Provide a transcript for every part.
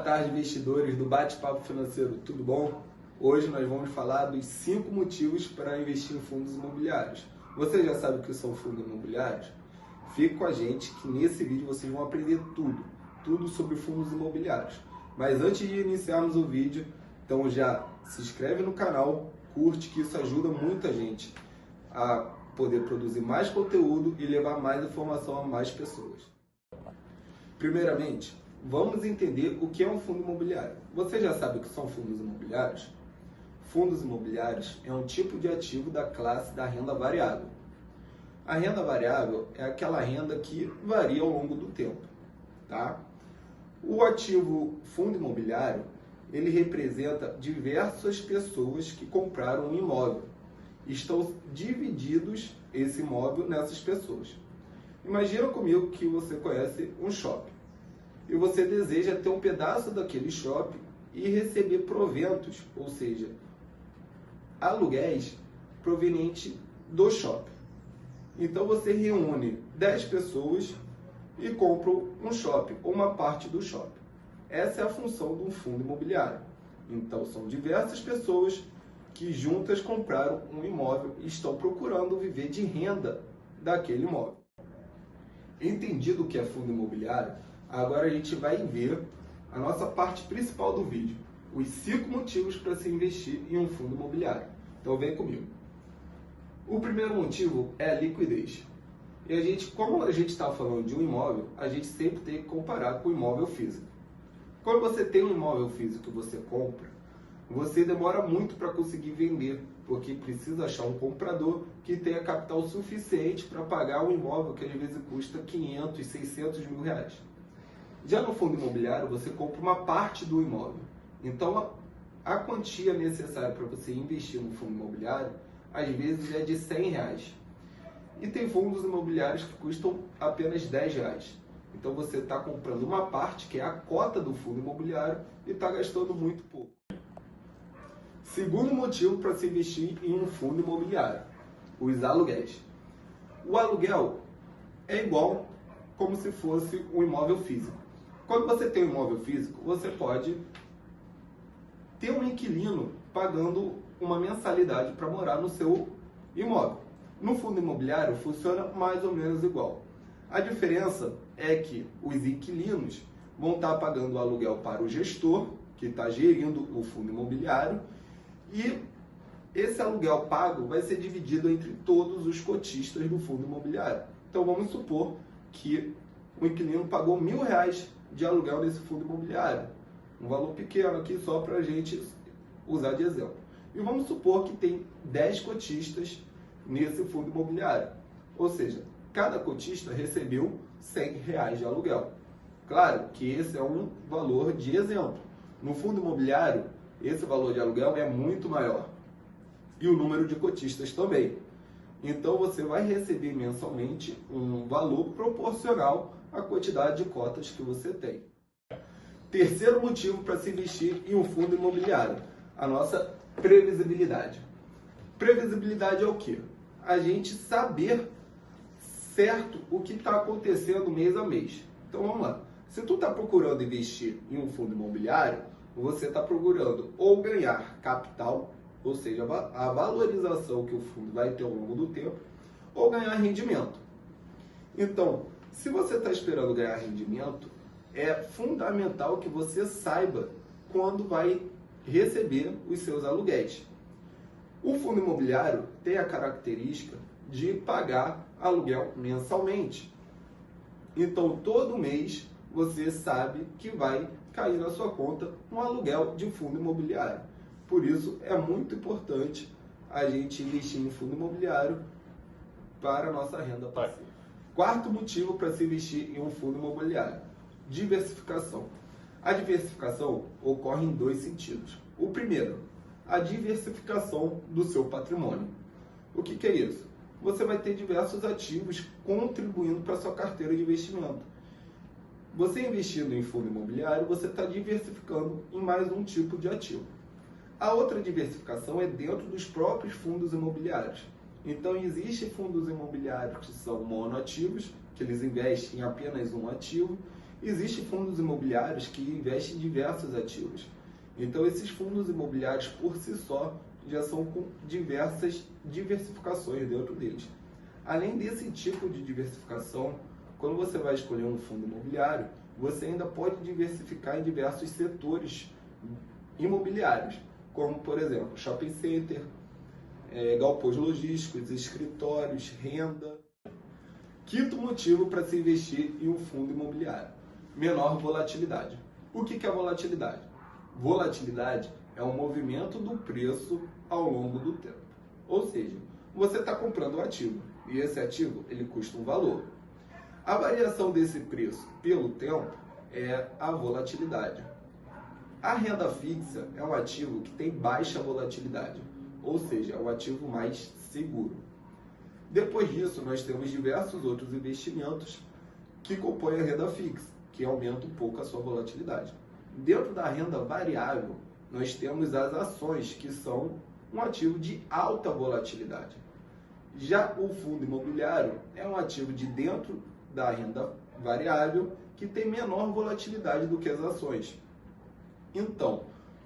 tarde, investidores do Bate-Papo Financeiro, tudo bom? Hoje nós vamos falar dos 5 motivos para investir em fundos imobiliários. Você já sabe o que são fundos imobiliários? Fique com a gente que nesse vídeo vocês vão aprender tudo sobre fundos imobiliários. Mas antes de iniciarmos o vídeo, então já se inscreve no canal, curte, que isso ajuda muita gente a poder produzir mais conteúdo e levar mais informação a mais pessoas. Primeiramente, vamos entender o que é um fundo imobiliário. Você já sabe o que são fundos imobiliários? Fundos imobiliários é um tipo de ativo da classe da renda variável. A renda variável é aquela renda que varia ao longo do tempo, tá? O ativo fundo imobiliário, ele representa diversas pessoas que compraram um imóvel. Estão divididos esse imóvel nessas pessoas. Imagina comigo que você conhece um shopping e você deseja ter um pedaço daquele shopping e receber proventos, ou seja, aluguéis provenientes do shopping. Então você reúne 10 pessoas e compra um shopping, ou uma parte do shopping. Essa é a função de um fundo imobiliário. Então são diversas pessoas que juntas compraram um imóvel e estão procurando viver de renda daquele imóvel. Entendido o que é fundo imobiliário, agora a gente vai ver a nossa parte principal do vídeo, os 5 motivos para se investir em um fundo imobiliário. Então vem comigo. O primeiro motivo é a liquidez. E como a gente está falando de um imóvel, a gente sempre tem que comparar com o imóvel físico. Quando você tem um imóvel físico que você compra, você demora muito para conseguir vender, porque precisa achar um comprador que tenha capital suficiente para pagar um imóvel que às vezes custa 500, 600 mil reais. Já no fundo imobiliário, você compra uma parte do imóvel. Então, a quantia necessária para você investir no fundo imobiliário, às vezes é de 100 reais. E tem fundos imobiliários que custam apenas 10 reais. Então, você está comprando uma parte, que é a cota do fundo imobiliário, e está gastando muito pouco. Segundo motivo para se investir em um fundo imobiliário, os aluguéis. O aluguel é igual como se fosse um imóvel físico. Quando você tem um imóvel físico, você pode ter um inquilino pagando uma mensalidade para morar no seu imóvel. No fundo imobiliário funciona mais ou menos igual. A diferença é que os inquilinos vão estar pagando o aluguel para o gestor, que está gerindo o fundo imobiliário, e esse aluguel pago vai ser dividido entre todos os cotistas do fundo imobiliário. Então vamos supor que o inquilino pagou R$1.000 de aluguel nesse fundo imobiliário. Um valor pequeno aqui só para a gente usar de exemplo. E vamos supor que tem 10 cotistas nesse fundo imobiliário. Ou seja, cada cotista recebeu R$100 de aluguel. Claro que esse é um valor de exemplo. No fundo imobiliário, esse valor de aluguel é muito maior. E o número de cotistas também. Então você vai receber mensalmente um valor proporcional à quantidade de cotas que você tem. Terceiro motivo para se investir em um fundo imobiliário, a nossa previsibilidade. Previsibilidade é o quê? A gente saber certo o que está acontecendo mês a mês. Então vamos lá. Se tu está procurando investir em um fundo imobiliário, você está procurando ou ganhar capital, ou seja, a valorização que o fundo vai ter ao longo do tempo, ou ganhar rendimento. Então, se você está esperando ganhar rendimento, é fundamental que você saiba quando vai receber os seus aluguéis. O fundo imobiliário tem a característica de pagar aluguel mensalmente. Então, todo mês você sabe que vai cair na sua conta um aluguel de fundo imobiliário. Por isso, é muito importante a gente investir em fundo imobiliário para a nossa renda passiva. Quarto motivo para se investir em um fundo imobiliário: diversificação. A diversificação ocorre em 2 sentidos. O primeiro, a diversificação do seu patrimônio. O que é isso? Você vai ter diversos ativos contribuindo para a sua carteira de investimento. Você investindo em fundo imobiliário, você está diversificando em mais um tipo de ativo. A outra diversificação é dentro dos próprios fundos imobiliários. Então, existem fundos imobiliários que são monoativos, que eles investem em apenas um ativo, Existem fundos imobiliários que investem em diversos ativos. Então, esses fundos imobiliários, por si só, já são com diversas diversificações dentro deles. Além desse tipo de diversificação, quando você vai escolher um fundo imobiliário, você ainda pode diversificar em diversos setores imobiliários, como, por exemplo, shopping center, galpões logísticos, escritórios, renda. Quinto motivo para se investir em um fundo imobiliário: menor volatilidade. O que é volatilidade? Volatilidade é um movimento do preço ao longo do tempo. Ou seja, você está comprando um ativo e esse ativo ele custa um valor. A variação desse preço pelo tempo é a volatilidade. A renda fixa é um ativo que tem baixa volatilidade, ou seja, é um ativo mais seguro. Depois disso, nós temos diversos outros investimentos que compõem a renda fixa, que aumentam um pouco a sua volatilidade. Dentro da renda variável, nós temos as ações, que são um ativo de alta volatilidade. Já o fundo imobiliário é um ativo de dentro da renda variável que tem menor volatilidade do que as ações. Então,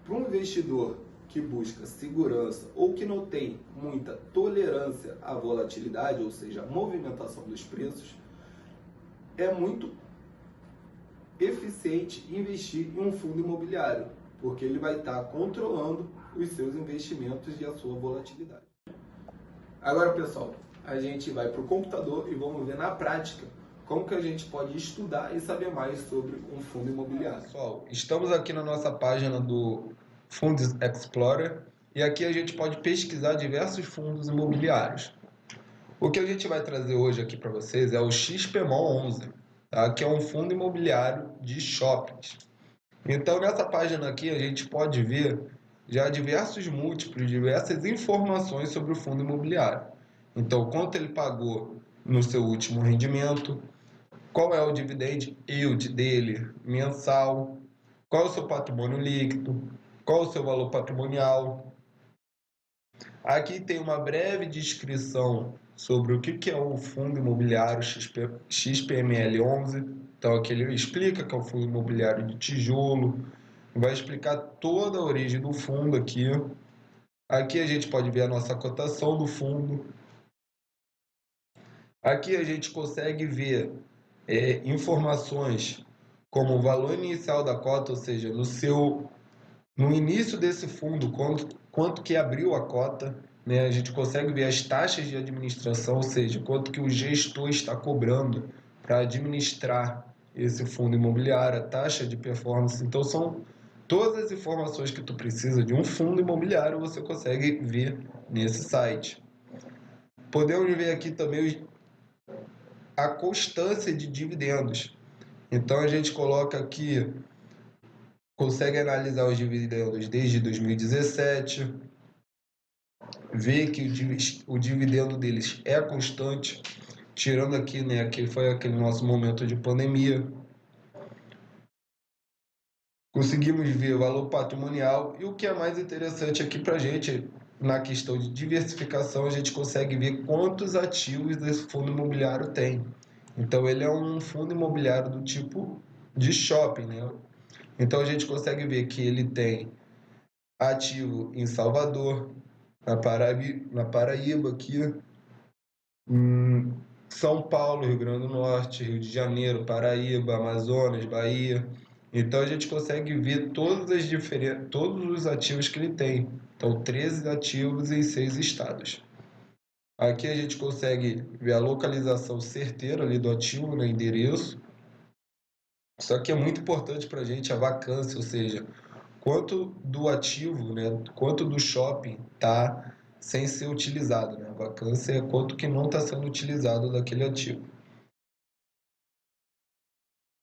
para um investidor que busca segurança ou que não tem muita tolerância à volatilidade, ou seja, a movimentação dos preços, é muito eficiente investir em um fundo imobiliário, porque ele vai estar controlando os seus investimentos e a sua volatilidade. Agora, pessoal, a gente vai para o computador e vamos ver na prática como que a gente pode estudar e saber mais sobre um fundo imobiliário. Pessoal, estamos aqui na nossa página do Funds Explorer e aqui a gente pode pesquisar diversos fundos imobiliários. O que a gente vai trazer hoje aqui para vocês é o XPMOL 11, tá? Que é um fundo imobiliário de shoppings. Então, nessa página aqui a gente pode ver já diversos múltiplos, diversas informações sobre o fundo imobiliário. Então, quanto ele pagou no seu último rendimento, qual é o dividend yield dele mensal, qual é o seu patrimônio líquido, qual é o seu valor patrimonial. Aqui tem uma breve descrição sobre o que é o fundo imobiliário XPML 11. Então aqui ele explica que é o fundo imobiliário de tijolo, vai explicar toda a origem do fundo aqui. Aqui a gente pode ver a nossa cotação do fundo. Aqui a gente consegue ver informações como o valor inicial da cota, ou seja, no início desse fundo, quanto que abriu a cota, né? A gente consegue ver as taxas de administração, ou seja, quanto que o gestor está cobrando para administrar esse fundo imobiliário, a taxa de performance. Então, são todas as informações que tu precisa de um fundo imobiliário, você consegue ver nesse site. Podemos ver aqui também a constância de dividendos. Então, a gente coloca aqui, consegue analisar os dividendos desde 2017, ver que o dividendo deles é constante, tirando aqui, né, que foi aquele nosso momento de pandemia. Conseguimos ver o valor patrimonial e o que é mais interessante aqui para a gente, na questão de diversificação, a gente consegue ver quantos ativos esse fundo imobiliário tem. Então, ele é um fundo imobiliário do tipo de shopping, né? Então, a gente consegue ver que ele tem ativo em Salvador, na Paraíba aqui, em São Paulo, Rio Grande do Norte, Rio de Janeiro, Paraíba, Amazonas, Bahia. Então a gente consegue ver todos os ativos que ele tem. Então 13 ativos em 6 estados. Aqui a gente consegue ver a localização certeira ali do ativo, no endereço. Só que é muito importante para a gente a vacância, ou seja, quanto do ativo, né, quanto do shopping está sem ser utilizado, né? A vacância é quanto que não está sendo utilizado daquele ativo.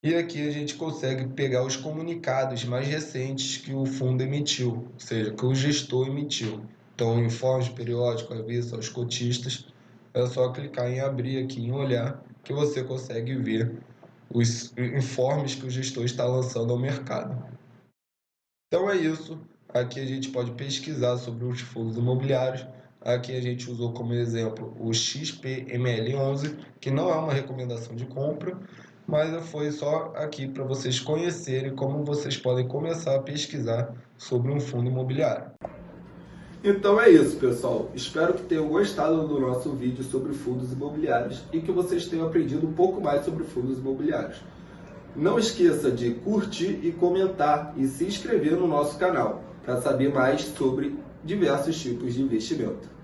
E aqui a gente consegue pegar os comunicados mais recentes que o fundo emitiu, ou seja, que o gestor emitiu. Então, informes periódicos, avisos aos cotistas, é só clicar em abrir aqui, em olhar, que você consegue ver os informes que o gestor está lançando ao mercado. Então é isso. Aqui a gente pode pesquisar sobre os fundos imobiliários. Aqui a gente usou como exemplo o XPML11, que não é uma recomendação de compra. mas foi só aqui para vocês conhecerem como vocês podem começar a pesquisar sobre um fundo imobiliário. Então é isso, pessoal. Espero que tenham gostado do nosso vídeo sobre fundos imobiliários e que vocês tenham aprendido um pouco mais sobre fundos imobiliários. Não esqueça de curtir e comentar e se inscrever no nosso canal para saber mais sobre diversos tipos de investimento.